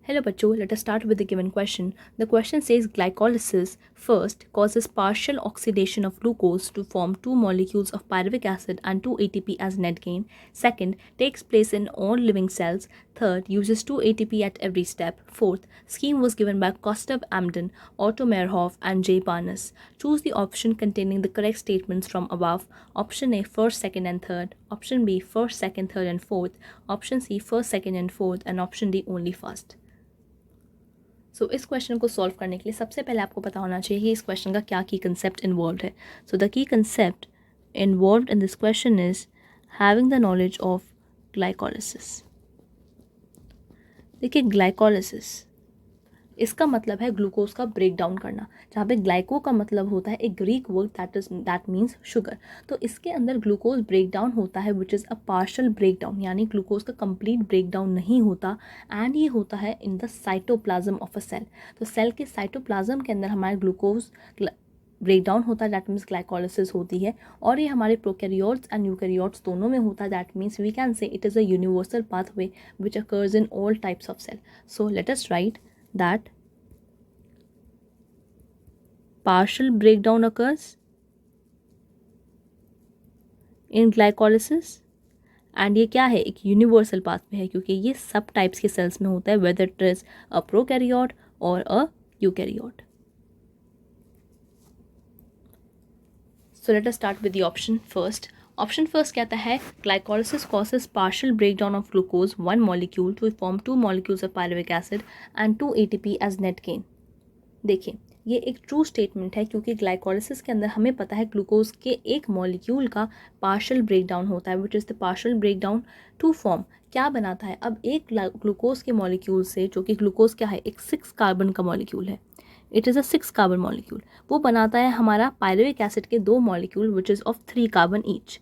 Hello bachcho, let us start with the given question. The question says glycolysis first causes partial oxidation of glucose to form two molecules of pyruvic acid and 2 ATP as net gain. Second, takes place in all living cells. Third, uses 2 ATP at every step. Fourth, scheme was given by Kostov Amden, Otto Meyerhoff and J. Parnas. Choose the option containing the correct statements from above. Option A, first, second and third. Option B, first, second, third and fourth. Option C, first, second and fourth. And option D, only first. सो इस question को solve करने के लिए सबसे पहले आपको पता होना चाहिए कि इस क्वेश्चन का क्या की कंसेप्ट इन्वॉल्व है. So the key concept involve in this question is having the knowledge of glycolysis. देखिए, ग्लाइकोलिसिस इसका मतलब है ग्लूकोज का ब्रेक डाउन करना, जहाँ पे ग्लाइको का मतलब होता है एक Greek word that means sugar. तो इसके अंदर ग्लूकोज ब्रेक डाउन होता है which is a partial break down, यानी ग्लूकोज का कंप्लीट ब्रेक डाउन नहीं होता. एंड ये होता है in the cytoplasm of a cell. तो सेल के साइटोप्लाज्म के अंदर हमारे ग्लूकोज ब्रेक डाउन होता है, दैट मीन्स ग्लाइकोलिसिस होती है. और ये हमारे प्रोकैरियोट्स एंड यूकैरियोट्स दोनों में होता है. That means we can say it is a universal pathway which occurs in all types of cell. So let us write that partial breakdown occurs in glycolysis and ये क्या है, एक universal pathway है, क्योंकि ये सब टाइप्स के sales में होता है, whether it is a prokaryote or a eukaryote. So let us start with the option first. Option first कहता है glycolysis causes partial breakdown of glucose one molecule to form two molecules of pyruvic acid and 2 ATP as net gain. देखिए, ये एक true statement है, क्योंकि glycolysis के अंदर हमें पता है ग्लूकोज के एक मॉलिक्यूल का पार्शियल ब्रेकडाउन होता है, which is the partial breakdown to form क्या बनाता है. अब एक ग्लूकोज के मॉलिक्यूल से, जो कि ग्लूकोज क्या है, एक 6 कार्बन का मॉलिक्यूल है, it is a 6 carbon molecule, वो बनाता है हमारा पायरुविक एसिड के 2 molecule which is of 3 carbon each,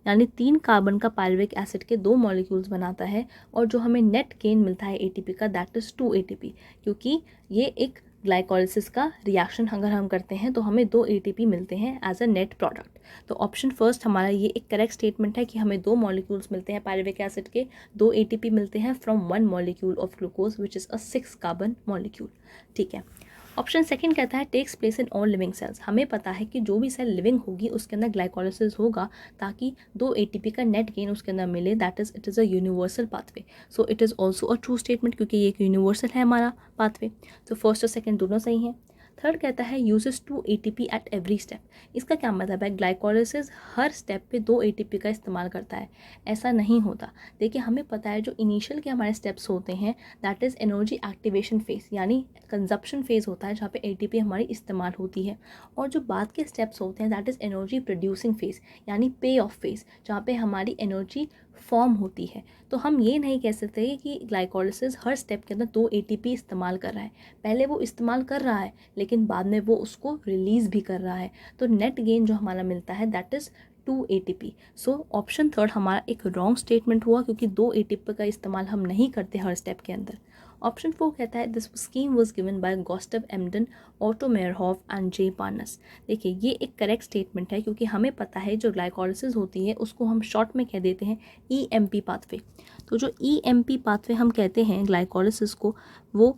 यानी 3 कार्बन का पायरुविक एसिड के 2 मॉलिक्यूल्स बनाता है. और जो हमें नेट गेन मिलता है एटीपी का, दैट इज़ 2 ATP, क्योंकि ये एक ग्लाइकोलिसिस का रिएक्शन अगर हम करते हैं तो हमें 2 ATP मिलते हैं एज अ नेट प्रोडक्ट. तो ऑप्शन फर्स्ट हमारा ये एक करेक्ट स्टेटमेंट है कि हमें 2 मॉलिक्यूल्स मिलते हैं पायरुविक एसिड के, 2 ATP मिलते हैं from 1 molecule of glucose which is a 6 carbon molecule. ठीक है. ऑप्शन सेकंड कहता है takes place in all living cells. हमें पता है कि जो भी सेल लिविंग होगी उसके अंदर ग्लाइकोलिसिस होगा, ताकि 2 ATP का नेट गेन उसके अंदर मिले. That is it is a universal pathway. So it is also a true statement, क्योंकि ये एक यूनिवर्सल है हमारा पाथवे. तो फर्स्ट और सेकंड दोनों सही हैं. थर्ड कहता है uses 2 ATP at every step. इसका क्या मतलब है, ग्लाइकोलिसिस हर स्टेप पे 2 ATP का इस्तेमाल करता है. ऐसा नहीं होता. देखिए, हमें पता है जो इनिशियल के हमारे स्टेप्स होते हैं that is energy activation phase, यानी कंजप्शन फेज होता है, जहाँ पे ATP हमारी इस्तेमाल होती है. और जो बाद के स्टेप्स होते हैं that is energy producing phase, यानी पे ऑफ फेज, जहाँ पे हमारी एनर्जी फॉर्म होती है. तो हम ये नहीं कह सकते कि ग्लाइकोलिसिस हर स्टेप के अंदर 2 ATP इस्तेमाल कर रहा है. पहले वो इस्तेमाल कर रहा है, लेकिन बाद में वो उसको रिलीज़ भी कर रहा है. तो नेट गेन जो हमारा मिलता है that is 2 ATP. So option third हमारा एक रॉन्ग स्टेटमेंट हुआ, क्योंकि 2 ATP का इस्तेमाल हम नहीं करते हर स्टेप के अंदर. ऑप्शन 4 कहता है this scheme was given by Gustav Embden, Otto Meyerhof and J Parnas. देखिए, ये एक करेक्ट स्टेटमेंट है, क्योंकि हमें पता है जो ग्लाइकोलिसिस होती है उसको हम शॉर्ट में कह देते हैं EMP पाथवे. तो जो EMP पाथवे हम कहते हैं ग्लाइकोलिसिस को, वो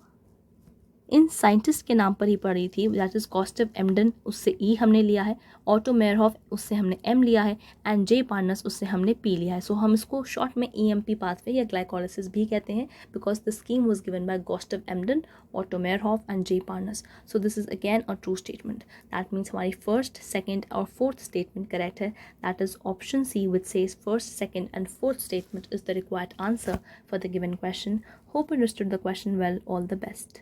इन साइंटिस्ट के नाम पर ही पड़ी थी, दैट इज़ कॉस्टिव एमडन, उससे ई हमने लिया है, ऑटो मेयरहॉफ उससे हमने एम लिया है, एंड जे पार्नस उससे हमने पी लिया है. सो हम इसको शॉर्ट में EMP पाथवे या ग्लाइकोलिसिस भी कहते हैं, because the scheme was given by Gustav Embden, Otto Meyerhof and J Parnas. So this is again a true statement. That means हमारी फर्स्ट, सेकेंड और फोर्थ स्टेटमेंट करेक्ट है. That is option C which says first, second and fourth statement is the required answer for the given question. Hope you understood the question well. All the best.